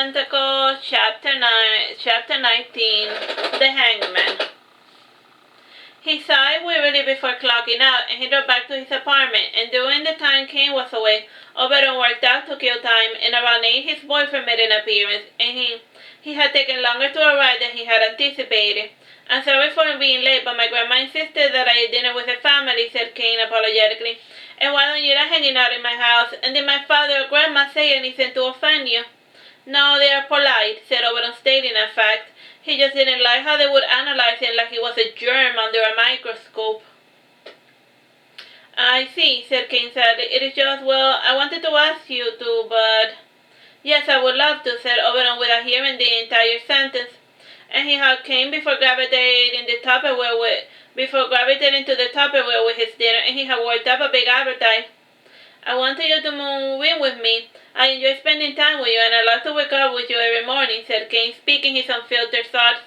Pentacle, Chapter 19, The Hangman. He sighed wearily before clocking out, and he drove back to his apartment, and during the time Kain was away, Oberon worked out to kill time, and around 8 his boyfriend made an appearance, and he had taken longer to arrive than he had anticipated. "I'm sorry for being late, but my grandma insisted that I eat dinner with the family," said Kain apologetically. "And why don't you not hanging out in my house? And did my father or grandma say anything to offend you?" "No, they are polite," said Oberon, stating a fact. He just didn't like how they would analyze him like he was a germ under a microscope. "I see," said Kain sadly. "It is just, well, I wanted to ask you to, but—" "Yes, I would love to," said Oberon without hearing the entire sentence. And he hugged Kain before gravitating to the Tupperware with his dinner, and he had worked up a big appetite. "I wanted you to move in with me. I enjoy spending time with you, and I love to wake up with you every morning," said Kain, speaking his unfiltered thoughts.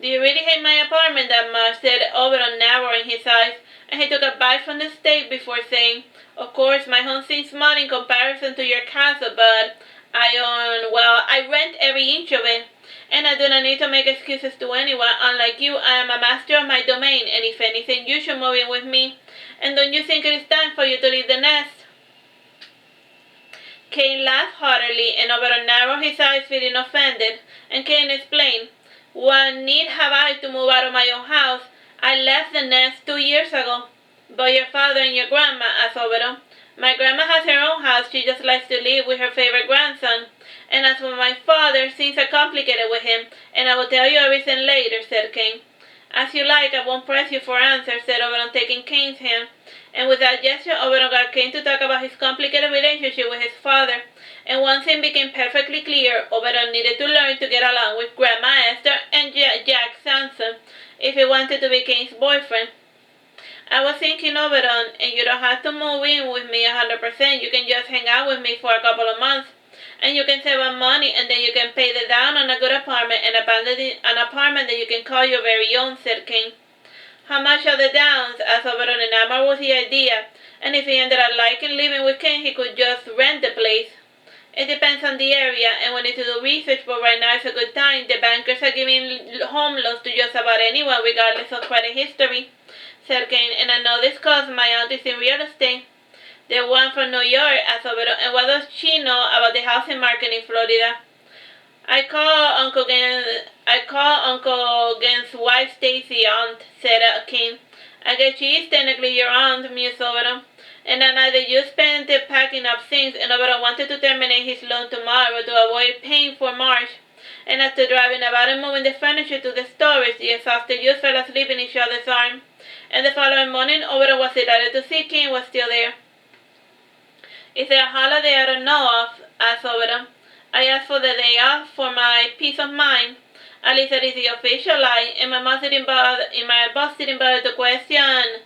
"Do you really hate my apartment that much?" said Oberon, narrowing his eyes, and he took a bite from the steak before saying, "Of course, my home seems small in comparison to your castle, but I rent every inch of it. And I do not need to make excuses to anyone. Unlike you, I am a master of my domain, and if anything, you should move in with me. And don't you think it is time for you to leave the nest?" Kain laughed heartily, and Oberon narrowed his eyes, feeling offended. And Kain explained, "What need have I to move out of my own house? I left the nest 2 years ago." "But your father and your grandma," asked Oberon. "My grandma has her own house. She just likes to live with her favorite grandson. And as for my father, things are complicated with him, and I will tell you everything later," said Kain. "As you like, I won't press you for answers," said Oberon, taking Kain's hand. And with that gesture, Oberon got Kain to talk about his complicated relationship with his father. And one thing became perfectly clear: Oberon needed to learn to get along with Grandma Esther and Jack Sanson if he wanted to be Kain's boyfriend. "I was thinking, Oberon, and you don't have to move in with me 100%. You can just hang out with me for a couple of months. And you can save up money, and then you can pay the down on a good apartment and abandon an apartment that you can call your very own," said Kain. "How much are the downs?" asked Oberon, enamored with the idea. And if he ended up liking living with Kain, he could just rent the place. "It depends on the area, and we need to do research, but right now is a good time. The bankers are giving home loans to just about anyone, regardless of credit history," said Kain. "And I know this cause my aunt is in real estate." "The one from New York," asked Oberon. "And what does she know about the housing market in Florida?" I call Uncle Gen's wife Stacy aunt," said Kain. "I guess she is technically your aunt," mused Oberon. "And at night you spent packing up things, and Oberon wanted to terminate his loan tomorrow to avoid paying for March. And after driving about and moving the furniture to the storage, the exhausted youths fell asleep in each other's arms. And the following morning, Oberon was delighted to see Kain was still there. "Is there a holiday I don't know of?" asked Oberon. "I asked for the day off for my peace of mind. At least that is the official lie, and my boss didn't bother to question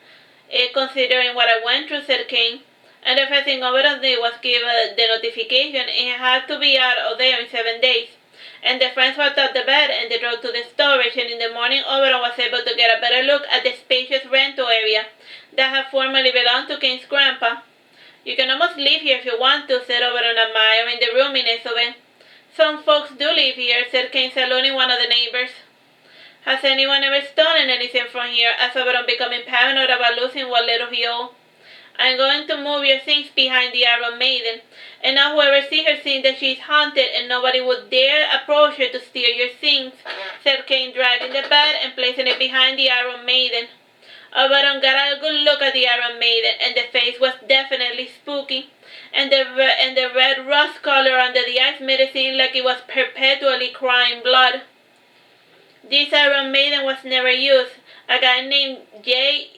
it, considering what I went through," said Kain. "And the first thing Oberon did was give the notification, and he had to be out of there in 7 days. And the friends packed up the bed, and they drove to the storage, and in the morning Oberon was able to get a better look at the spacious rental area that had formerly belonged to Kain's grandpa. "You can almost live here if you want to," said Oberon, admiring the roominess of it. "Some folks do live here," said Kain, saluting one of the neighbors. "Has anyone ever stolen anything from here?" asked Oberon, becoming paranoid about losing what little he owed. "I'm going to move your things behind the Iron Maiden, and now whoever sees her thinks that she is haunted, and nobody would dare approach her to steal your things," said Kain, dragging the bed and placing it behind the Iron Maiden. Oberon got a good look at the Iron Maiden, and the face was definitely spooky, and the red rust color under the eyes made it seem like it was perpetually crying blood. This Iron Maiden was never used. A guy named J.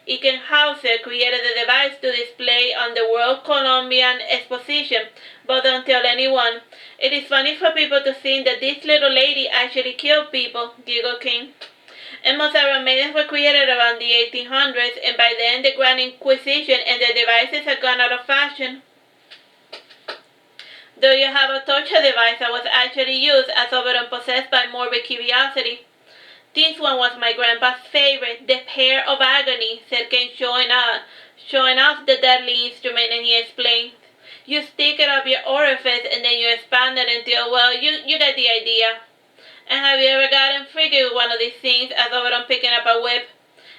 Ickenhauser created the device to display on the World Columbian Exposition, but don't tell anyone. It is funny for people to think that this little lady actually killed people," giggled Kain. "And most Iron Maidens were created around the 1800s, and by then the Grand Inquisition and their devices had gone out of fashion." "Do you have a torture device that was actually used?" asked Oberon, possessed by morbid curiosity. "This one was my grandpa's favorite, the Pear of Agony," said Kain, showing off the deadly instrument, and he explained. You stick it up your orifice and then you expand it until, well, you get the idea. And have you ever gotten freaky with one of these things as over on picking up a whip?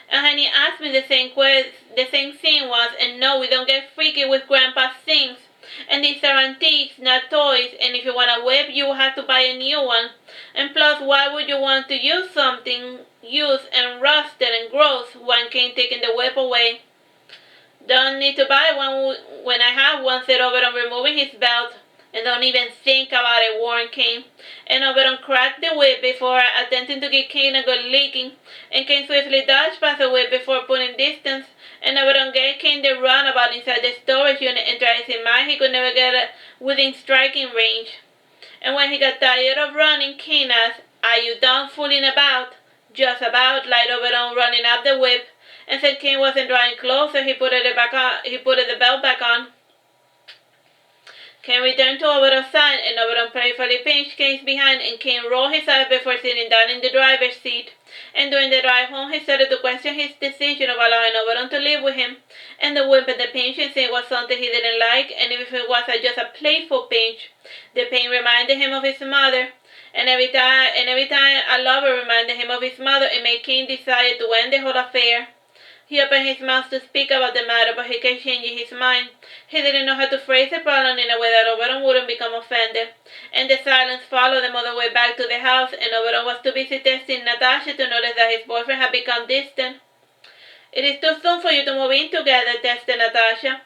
And Honey asked me the same thing once, and no, we don't get freaky with Grandpa's things. And these are antiques, not toys, and if you want a whip, you will have to buy a new one. And plus, why would you want to use something used and rusted and gross when Kain taking the whip away? Don't need to buy one when I have one, said Oberon, removing his belt. And don't even think about it, warned Kain. And Oberon cracked the whip before attempting to give Kain a good licking. And Kain swiftly dodged past the whip before putting distance. And Oberon gave Kain the runabout inside the storage unit and tried his mind he could never get within striking range. And when he got tired of running, Kain asked, "Are you done fooling about?" "Just about," lied Oberon, running up the whip. And said Kain wasn't drawing closer, he put the belt back on. Kain returned to Oberon's side, and Oberon playfully pinched Kain's behind, and Kain rolled his eyes before sitting down in the driver's seat. And during the drive home, he started to question his decision of allowing Oberon to live with him. And the whip and the pinching thing was something he didn't like, and if it was just a playful pinch, the pain reminded him of his mother. And every time a lover reminded him of his mother, it made Kain desire to end the whole affair. He opened his mouth to speak about the matter, but he kept changing his mind. He didn't know how to phrase the problem in a way that Oberon wouldn't become offended. And the silence followed them all the way back to the house, and Oberon was too busy testing Natasha to notice that his boyfriend had become distant. "It is too soon for you to move in together," tested Natasha.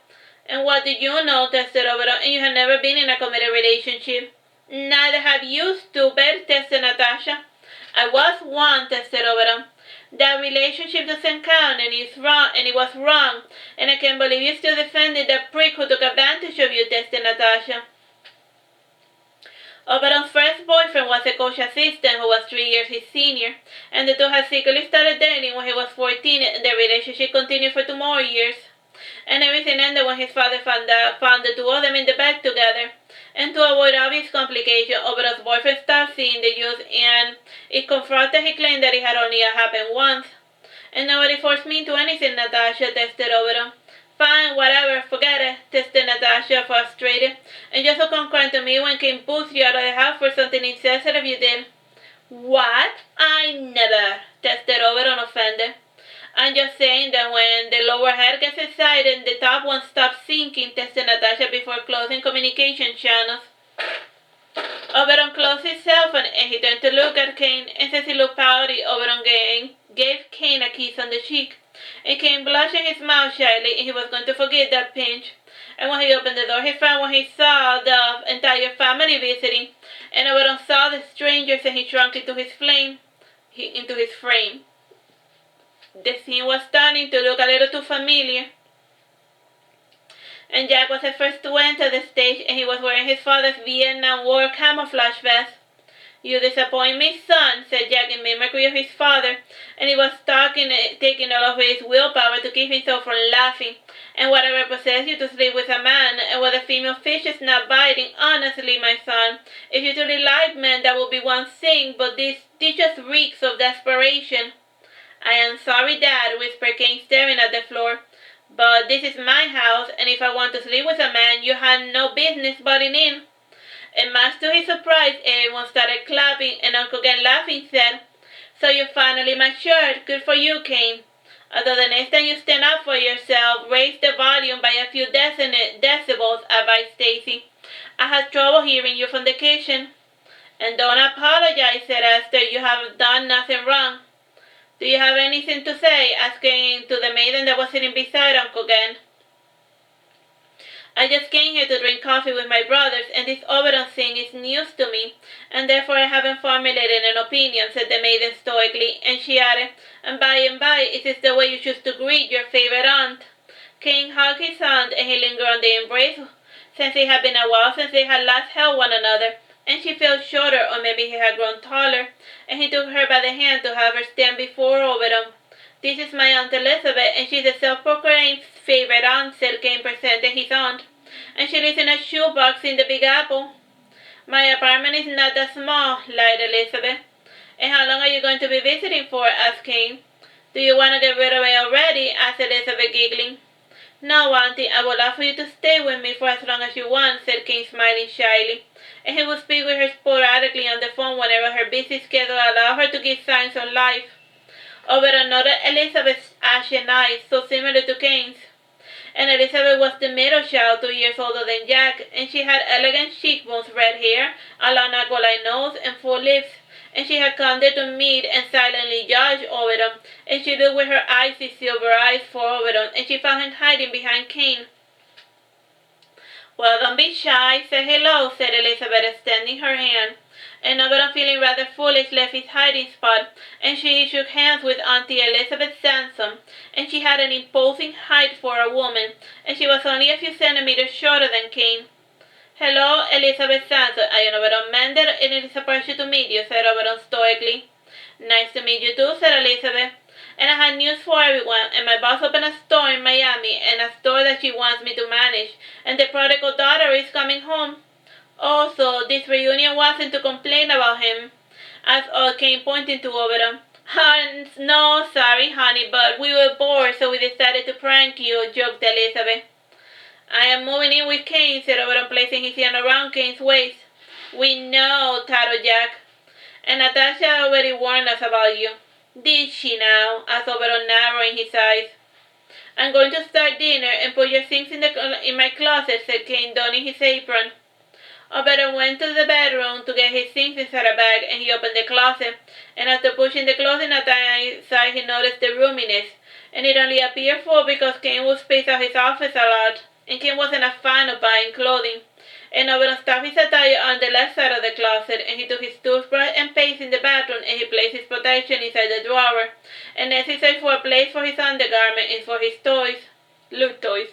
"And what do you know?" tested Oberon. "And you have never been in a committed relationship." "Neither have you, stupid," tested Natasha. "I was one," tested Oberon. "That relationship doesn't count, and it's wrong, and it was wrong, and I can't believe you still defending that prick who took advantage of you," tested Natasha. Oberon's first boyfriend was a coach assistant who was 3 years his senior, and the two had secretly started dating when he was 14, and their relationship continued for 2 more years. And everything ended when his father found the two of them in the bed together. And to avoid obvious complication, Oberon's boyfriend stopped seeing the youth, and it confronted his claim that it had only happened once. "And nobody forced me into anything," Natasha tested Oberon. "Fine, whatever, forget it," tested Natasha, frustrated. "And just so come crying to me when Kain boots you out of the house for something insensitive you did." "What? I never," tested Oberon, offended. "I'm just saying that when the lower head gets excited, the top one stops thinking," tested Natasha before closing communication channels. Oberon closed his cell phone and he turned to look at Kain, and since he looked pouty, Oberon gave Kain a kiss on the cheek. And Kain blushed in his mouth shyly, and he was going to forget that pinch. And when he opened the door, he found when he saw the entire family visiting, and Oberon saw the strangers, and he shrunk into his frame. The scene was starting to look a little too familiar. And Jack was the first to enter the stage, and he was wearing his father's Vietnam War camouflage vest. "You disappoint me, son," said Jack in mimicry of his father, and he was taking all of his willpower to keep himself from laughing. "And whatever possessed you to sleep with a man, and with a female fish is not biting, honestly, my son. If you truly like men, that would be one thing, but this just reeks of desperation." "I am sorry, Dad," whispered Kain, staring at the floor. "But this is my house, and if I want to sleep with a man, you have no business butting in." And much to his surprise, everyone started clapping, and Uncle Ken laughing said, "So you finally matured. Good for you, Kain. Although the next time you stand up for yourself, raise the volume by a few decibels," advised Stacy. "I had trouble hearing you from the kitchen." "And don't apologize," said Esther. "You have done nothing wrong." "Do you have anything to say?" asked Kain to the maiden that was sitting beside Uncle Ken. "I just came here to drink coffee with my brothers, and this Oberon thing is news to me, and therefore I haven't formulated an opinion," said the maiden stoically, and she added, and by, it is the way you choose to greet your favorite aunt." Kain hugged his aunt, and he lingered on the embrace, since it had been a while since they had last held one another, and she felt shorter, or maybe he had grown taller, and he took her by the hand to have her stand before Oberon. "This is my Aunt Elizabeth, and she's the self-proclaimed favorite aunt," said Kain, presenting his aunt. "And she lives in a shoebox in the Big Apple." "My apartment is not that small," lied Elizabeth. "And how long are you going to be visiting for?" asked Kain. "Do you want to get rid of me already?" asked Elizabeth, giggling. No, Auntie, I would love for you to stay with me for as long as you want, said Kain, smiling shyly. And he would speak with her sporadically on the phone whenever her busy schedule allowed her to give signs of life. Over another Elizabeth's ashen eyes, so similar to Kain's. And Elizabeth was the middle child, 2 years older than Jack, and she had elegant cheekbones, red hair, a long aquiline nose, and full lips, and she had come there to meet and silently judge Oberon, and she looked with her icy silver eyes for Oberon, and she found him hiding behind Kain. Well, don't be shy. Say hello, said Elizabeth, extending her hand. And Oberon, feeling rather foolish, left his hiding spot, and she shook hands with Auntie Elizabeth Sanson, and she had an imposing height for a woman, and she was only a few centimeters shorter than Kain. Hello, Elizabeth Sanson. I am Oberon Mender, and it is a pleasure to meet you, said Oberon stoically. Nice to meet you too, said Elizabeth. And I have news for everyone, and my boss opened a store in Miami, and a store that she wants me to manage, and the prodigal daughter is coming home. Also, this reunion wasn't to complain about him, as all came pointing to Oberon. No, sorry, honey, but we were bored, so we decided to prank you, joked Elizabeth. I am moving in with Kain, said Oberon, placing his hand around Kain's waist. We know, tattled Jack. And Natasha already warned us about you. Did she now? Asked Oberon, narrowing his eyes. I'm going to start dinner and put your things in my closet, said Kain, donning his apron. Oberon went to the bedroom to get his things inside a bag, and he opened the closet. And after pushing the closet aside, he noticed the roominess. And it only appeared full because Kain would space out his office a lot, and Kain wasn't a fan of buying clothing. And Oberon stuffed his attire on the left side of the closet, and he took his toothbrush and paste in the bathroom, and he placed his protection inside the drawer. And necessary for a place for his undergarment and for his toys, loot toys.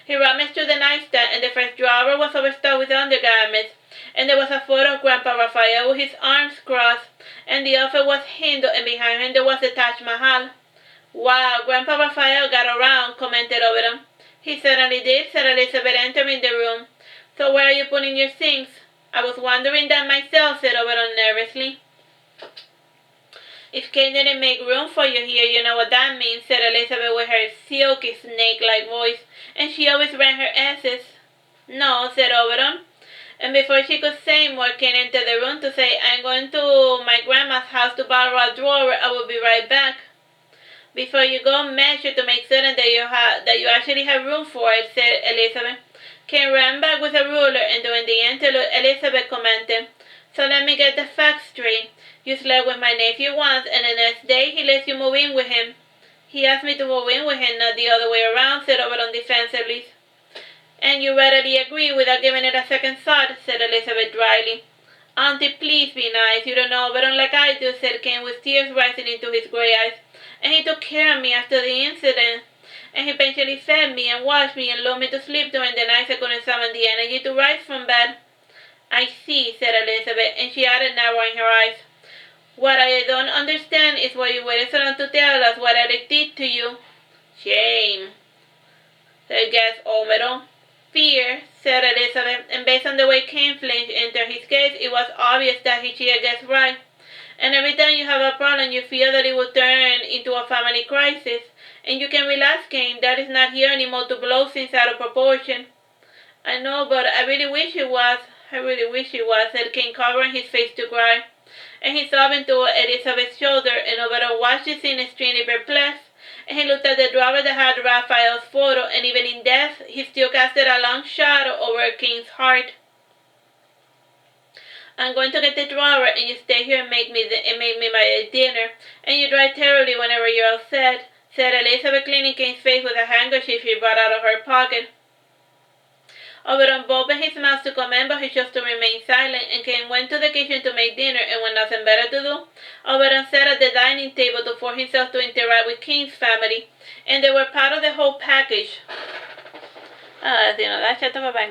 He rummaged through the nightstand, and the first drawer was overstuffed with undergarments, and there was a photo of Grandpa Raphael with his arms crossed, and the other was Hindu, and behind him there was the Taj Mahal. Wow, Grandpa Raphael got around, commented Oberon. He certainly did, said Elizabeth, entering the room. So where are you putting your things? I was wondering that myself, said Oberon nervously. If Kain didn't make room for you here, you know what that means, said Elizabeth with her silky snake-like voice, and she always ran her S's. No, said Oberon. And before she could say more, Kain entered the room to say, I'm going to my grandma's house to borrow a drawer. I will be right back. Before you go, measure to make certain that you actually have room for it, said Elizabeth. Kain ran back with a ruler, and during the interlude, Elizabeth commented, So let me get the facts straight. You slept with my nephew once, and the next day he lets you move in with him. He asked me to move in with him, not the other way around, said Oberon defensively. And you readily agree without giving it a second thought, said Elizabeth dryly. Auntie, please be nice. You don't know Oberon like I do, said Kain with tears rising into his gray eyes. And he took care of me after the incident. And he patiently fed me and washed me and lulled me to sleep during the nights I couldn't summon the energy to rise from bed. I see, said Elizabeth, and she added, narrowing her eyes. What I don't understand is why you waited so long to tell us what Eric did to you. Shame, said Oberon. Fear, said Elizabeth, and based on the way Kain flinched entered his gaze, it was obvious that she had guessed right. And every time you have a problem, you fear that it will turn into a family crisis. And you can relax, Kain. Dad is not here anymore to blow things out of proportion. I know, but I really wish it was. I really wish it was, said Kain, covering his face to cry. And he sobbed into Elizabeth's shoulder, and Oberon watched the scene extremely perplexed. And he looked at the drawer that had Raphael's photo, and even in death, he still casted a long shadow over Kain's heart. I'm going to get the drawer, and you stay here and make me my dinner, and you dry terribly whenever you're upset, said Elizabeth, cleaning Kain's face with a handkerchief she brought out of her pocket. Oberon opened his mouth to comment, but he chose to remain silent, and Kain went to the kitchen to make dinner, and with nothing better to do, Oberon sat at the dining table to force himself to interact with Kain's family, and they were part of the whole package. That's it, that's bye-bye.